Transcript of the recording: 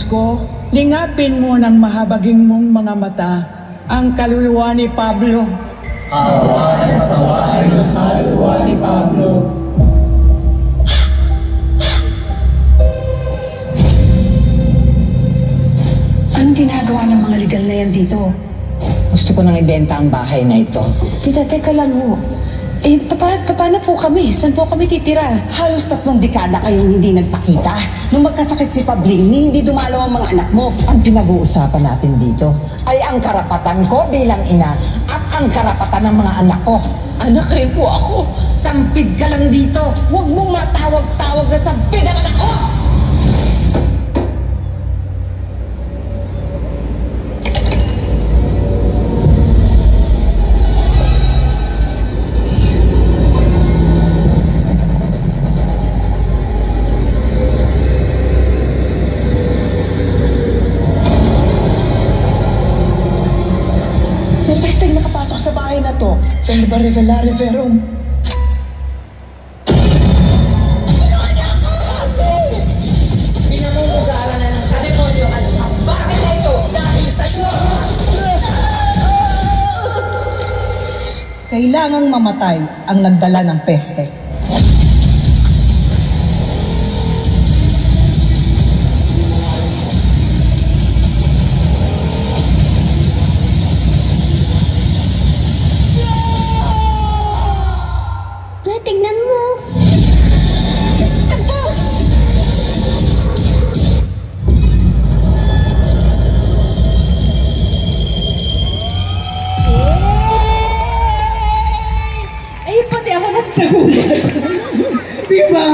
ko, lingapin mo ng mahabaging mong mga mata ang kaluluwa ni Pablo. Awa at patawarin ang kaluluwa ni Pablo. Anong ginagawa ng mga legal na yan dito? Gusto ko nang ibenta ang bahay na ito. Tita, teka lang ho. Paano po kami? Saan po kami titira? Halos 3 dekada kayong hindi nagpakita. Nung magkasakit si Pabling, hindi dumalaw ang mga anak mo. Ang pinag-uusapan natin dito ay ang karapatan ko bilang ina at ang karapatan ng mga anak ko. Anak rin po ako. Sampid ka lang dito. Huwag mong matawag-tawag na sampid ang anak ko! Sa bahay na to, Verba Revelare Verum. Pinamumusaran na ng kademonyo at bakit na ito dahil sa'yo? Kailangang mamatay ang nagdala ng peste. Tignan mo. Ay, pati ako nagtagulat. Di ba?